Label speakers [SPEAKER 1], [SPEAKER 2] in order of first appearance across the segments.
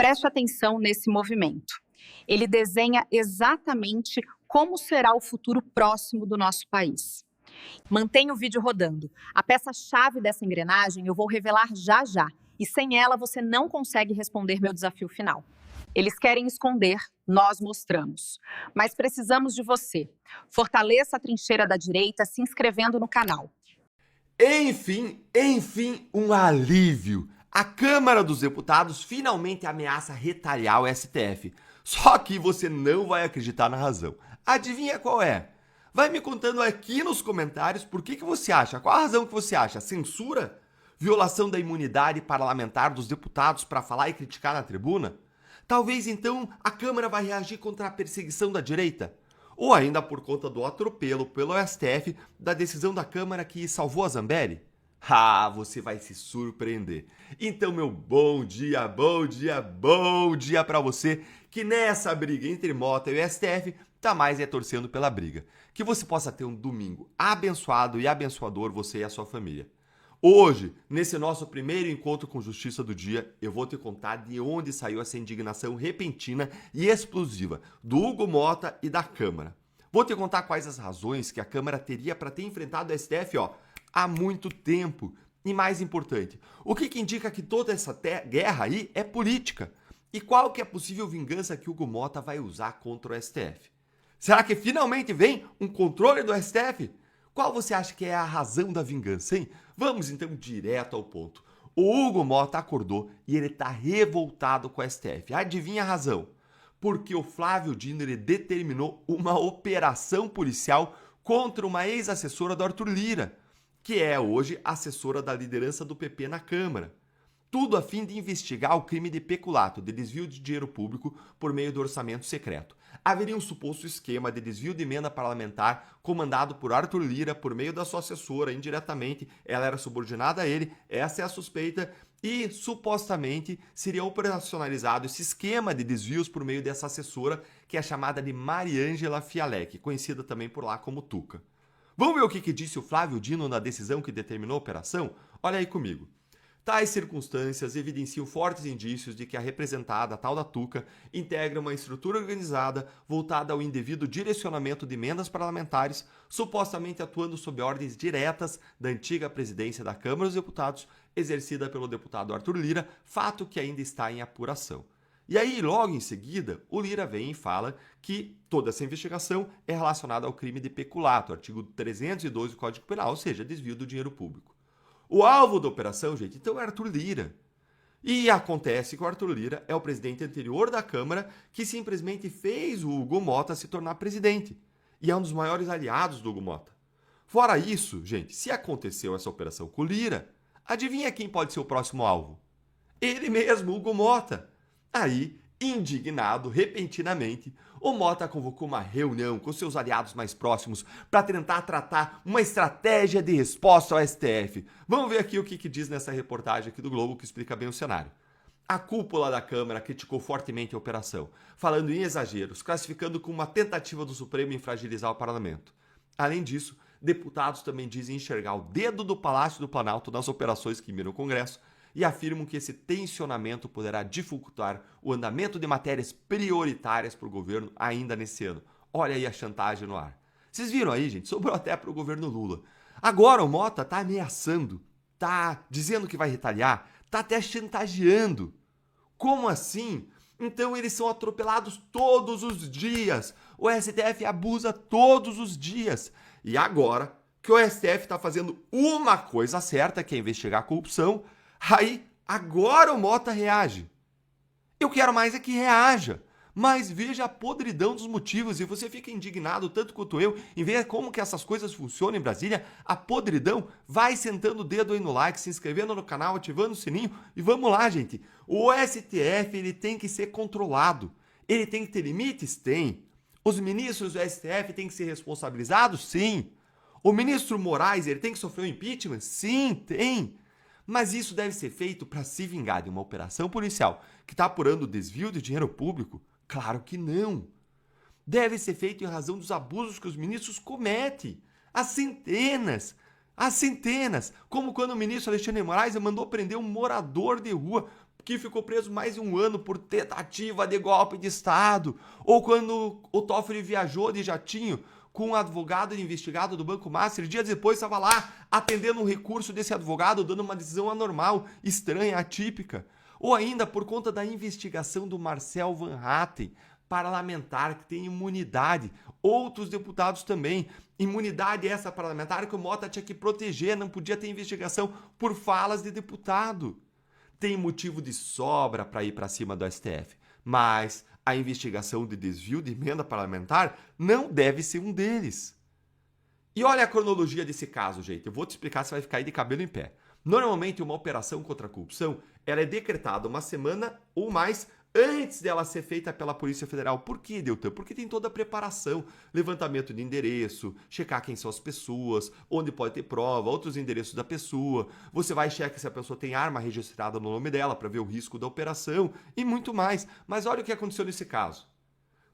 [SPEAKER 1] Preste atenção nesse movimento. Ele desenha exatamente como será o futuro próximo do nosso país. Mantenha o vídeo rodando. A peça-chave dessa engrenagem eu vou revelar já já, e sem ela você não consegue responder meu desafio final. Eles querem esconder, nós mostramos. Mas precisamos de você. Fortaleça a trincheira da direita se inscrevendo no canal.
[SPEAKER 2] Enfim, um alívio. A Câmara dos Deputados finalmente ameaça retalhar o STF. Só que você não vai acreditar na razão. Adivinha qual é? Vai me contando aqui nos comentários por que você acha. Qual a razão que você acha? Censura? Violação da imunidade parlamentar dos deputados para falar e criticar na tribuna? Talvez então a Câmara vai reagir contra a perseguição da direita? Ou ainda por conta do atropelo pelo STF da decisão da Câmara que salvou a Zambelli? Ah, você vai se surpreender. Então, meu bom dia para você que nessa briga entre Mota e o STF tá mais torcendo pela briga. Que você possa ter um domingo abençoado e abençoador, você e a sua família. Hoje, nesse nosso primeiro encontro com Justiça do Dia, eu vou te contar de onde saiu essa indignação repentina e explosiva do Hugo Mota e da Câmara. Vou te contar quais as razões que a Câmara teria para ter enfrentado o STF, há muito tempo. E mais importante, o que indica que toda essa guerra aí é política? E qual que é a possível vingança que o Hugo Mota vai usar contra o STF? Será que finalmente vem um controle do STF? Qual você acha que é a razão da vingança, hein? Vamos então direto ao ponto. O Hugo Mota acordou e ele tá revoltado com o STF. Adivinha a razão? Porque o Flávio Dino ele determinou uma operação policial contra uma ex-assessora do Arthur Lira, que é hoje assessora da liderança do PP na Câmara. Tudo a fim de investigar o crime de peculato, de desvio de dinheiro público por meio do orçamento secreto. Haveria um suposto esquema de desvio de emenda parlamentar comandado por Arthur Lira por meio da sua assessora, indiretamente. Ela era subordinada a ele, essa é a suspeita, e supostamente seria operacionalizado esse esquema de desvios por meio dessa assessora, que é chamada de Mariângela Fialec, conhecida também por lá como Tuca. Vamos ver o que disse o Flávio Dino na decisão que determinou a operação? Olha aí comigo. Tais circunstâncias evidenciam fortes indícios de que a representada, a tal da Tuca, integra uma estrutura organizada voltada ao indevido direcionamento de emendas parlamentares, supostamente atuando sob ordens diretas da antiga presidência da Câmara dos Deputados, exercida pelo deputado Arthur Lira, fato que ainda está em apuração. E aí, logo em seguida, o Lira vem e fala que toda essa investigação é relacionada ao crime de peculato, artigo 302 do Código Penal, ou seja, desvio do dinheiro público. O alvo da operação, gente, então é Arthur Lira. E acontece que o Arthur Lira é o presidente anterior da Câmara que simplesmente fez o Hugo Mota se tornar presidente. E é um dos maiores aliados do Hugo Mota. Fora isso, gente, se aconteceu essa operação com o Lira, adivinha quem pode ser o próximo alvo? Ele mesmo, Hugo Mota. Aí, indignado, repentinamente, o Mota convocou uma reunião com seus aliados mais próximos para tentar tratar uma estratégia de resposta ao STF. Vamos ver aqui o que diz nessa reportagem aqui do Globo que explica bem o cenário. A cúpula da Câmara criticou fortemente a operação, falando em exageros, classificando como uma tentativa do Supremo em fragilizar o parlamento. Além disso, deputados também dizem enxergar o dedo do Palácio do Planalto nas operações que miram o Congresso, e afirmam que esse tensionamento poderá dificultar o andamento de matérias prioritárias para o governo ainda nesse ano. Olha aí a chantagem no ar. Vocês viram aí, gente? Sobrou até para o governo Lula. Agora o Mota está ameaçando, está dizendo que vai retaliar, está até chantageando. Como assim? Então eles são atropelados todos os dias. O STF abusa todos os dias. E agora que o STF está fazendo uma coisa certa, que é investigar a corrupção, aí, agora o Mota reage. Eu quero mais é que reaja. Mas veja a podridão dos motivos e você fica indignado tanto quanto eu em ver como que essas coisas funcionam em Brasília. A podridão, vai sentando o dedo aí no like, se inscrevendo no canal, ativando o sininho e vamos lá, gente. O STF ele tem que ser controlado. Ele tem que ter limites? Tem. Os ministros do STF têm que ser responsabilizados? Sim. O ministro Moraes ele tem que sofrer um impeachment? Sim, tem. Mas isso deve ser feito para se vingar de uma operação policial que está apurando o desvio de dinheiro público? Claro que não. Deve ser feito em razão dos abusos que os ministros cometem. Há centenas. Como quando o ministro Alexandre de Moraes mandou prender um morador de rua que ficou preso mais de 1 ano por tentativa de golpe de Estado, ou quando o Toffoli viajou de jatinho com um advogado investigado do Banco Master, dias depois estava lá atendendo um recurso desse advogado, dando uma decisão anormal, estranha, atípica. Ou ainda por conta da investigação do Marcel Van Hatten, parlamentar que tem imunidade. Outros deputados também. Imunidade essa parlamentar que o Mota tinha que proteger, não podia ter investigação por falas de deputado. Tem motivo de sobra para ir para cima do STF, mas a investigação de desvio de emenda parlamentar não deve ser um deles. E olha a cronologia desse caso, gente. Eu vou te explicar, você vai ficar aí de cabelo em pé. Normalmente, uma operação contra a corrupção ela é decretada uma semana ou mais antes dela ser feita pela Polícia Federal. Por quê, Deltan? Porque tem toda a preparação, levantamento de endereço, checar quem são as pessoas, onde pode ter prova, outros endereços da pessoa. Você vai checar se a pessoa tem arma registrada no nome dela para ver o risco da operação e muito mais. Mas olha o que aconteceu nesse caso.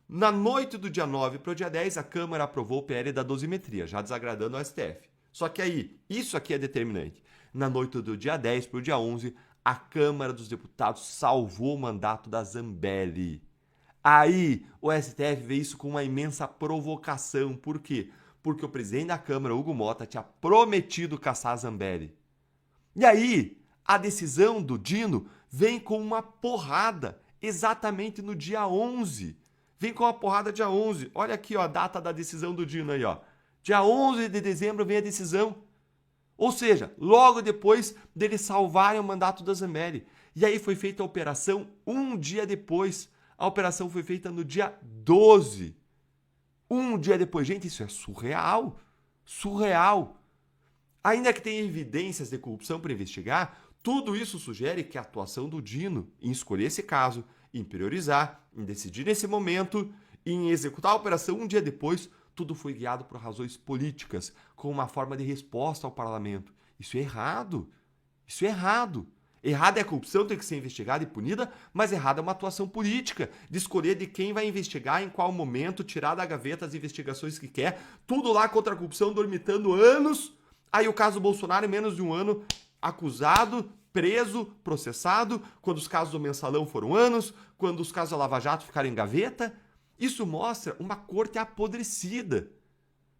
[SPEAKER 2] Na noite do dia 9 para o dia 10, a Câmara aprovou o PL da dosimetria, já desagradando ao STF. Só que aí, isso aqui é determinante. Na noite do dia 10 para o dia 11, a Câmara dos Deputados salvou o mandato da Zambelli. Aí, o STF vê isso com uma imensa provocação. Por quê? Porque o presidente da Câmara, Hugo Mota, tinha prometido caçar a Zambelli. E aí, a decisão do Dino vem com uma porrada, exatamente no dia 11. Vem com uma porrada dia 11. Olha aqui, ó, a data da decisão do Dino aí, ó. Dia 11 de dezembro vem a decisão. Ou seja, logo depois deles salvarem o mandato da Zambelli. E aí foi feita a operação um dia depois. A operação foi feita no dia 12. Um dia depois. Gente, isso é surreal. Surreal. Ainda que tenha evidências de corrupção para investigar, tudo isso sugere que a atuação do Dino em escolher esse caso, em priorizar, em decidir nesse momento, em executar a operação um dia depois, tudo foi guiado por razões políticas, com uma forma de resposta ao parlamento. Isso é errado. Isso é errado. Errado é a corrupção, tem que ser investigada e punida, mas errado é uma atuação política, de escolher de quem vai investigar, em qual momento, tirar da gaveta as investigações que quer, tudo lá contra a corrupção, dormitando anos. Aí o caso Bolsonaro, em menos de 1 ano, acusado, preso, processado, quando os casos do Mensalão foram anos, quando os casos da Lava Jato ficaram em gaveta. Isso mostra uma corte apodrecida.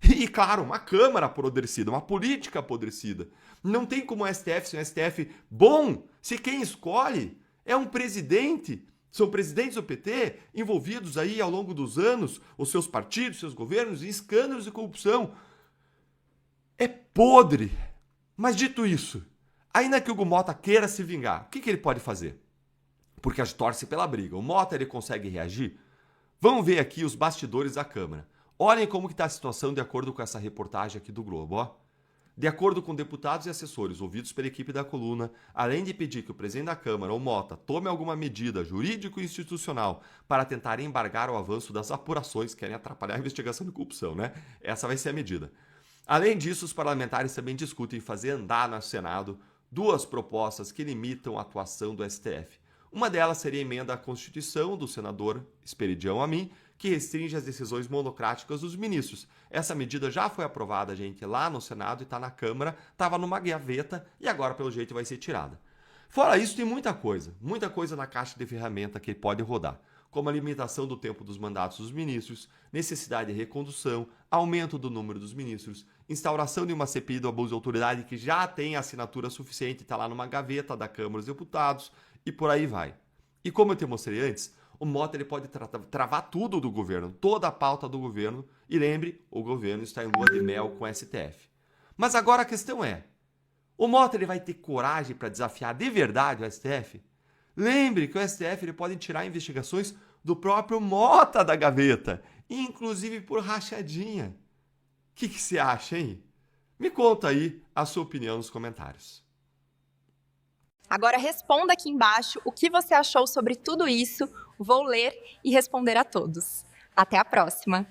[SPEAKER 2] E, claro, uma Câmara apodrecida, uma política apodrecida. Não tem como o STF ser um STF bom se quem escolhe é um presidente. São presidentes do PT envolvidos aí ao longo dos anos, os seus partidos, seus governos, em escândalos de corrupção. É podre. Mas dito isso, ainda que o Hugo Mota queira se vingar, o que ele pode fazer? Porque a gente torce pela briga. O Mota ele consegue reagir? Vamos ver aqui os bastidores da Câmara. Olhem como está a situação de acordo com essa reportagem aqui do Globo. Ó. De acordo com deputados e assessores ouvidos pela equipe da coluna, além de pedir que o presidente da Câmara, o Mota, tome alguma medida jurídico-institucional para tentar embargar o avanço das apurações, querem atrapalhar a investigação de corrupção, né? Essa vai ser a medida. Além disso, os parlamentares também discutem fazer andar no Senado 2 propostas que limitam a atuação do STF. Uma delas seria a emenda à Constituição do senador Esperidião Amin, que restringe as decisões monocráticas dos ministros. Essa medida já foi aprovada, gente, lá no Senado e está na Câmara, estava numa gaveta e agora, pelo jeito, vai ser tirada. Fora isso, tem muita coisa na caixa de ferramenta que pode rodar, como a limitação do tempo dos mandatos dos ministros, necessidade de recondução, aumento do número dos ministros, instauração de uma CPI do abuso de autoridade que já tem assinatura suficiente, está lá numa gaveta da Câmara dos Deputados, e por aí vai. E como eu te mostrei antes, o Mota ele pode travar tudo do governo, toda a pauta do governo, e lembre, o governo está em lua de mel com o STF. Mas agora a questão é, o Mota ele vai ter coragem para desafiar de verdade o STF? Lembre que o STF ele pode tirar investigações do próprio Mota da gaveta, inclusive por rachadinha. O que você acha, hein? Me conta aí a sua opinião nos comentários.
[SPEAKER 3] Agora responda aqui embaixo o que você achou sobre tudo isso. Vou ler e responder a todos. Até a próxima!